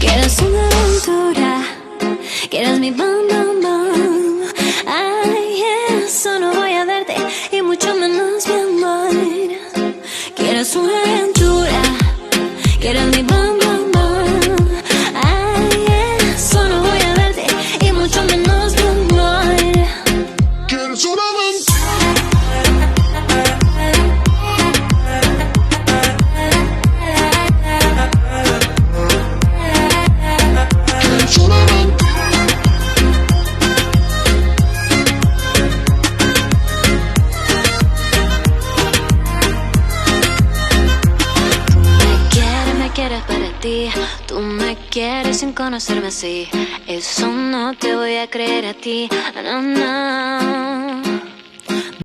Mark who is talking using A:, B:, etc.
A: Quieres una aventura, quieres mi bam, bam, bam. Ay, eso no voy a darte y mucho menos mi amor. Quieres una aventura, quieres mi bam, bam, bam. Ay, eso no voy a darte y mucho menos mi amor.
B: Quieres una aventura.
A: Quieres para ti, tú me quieres sin conocerme así. Eso no te voy a creer a ti, no, no.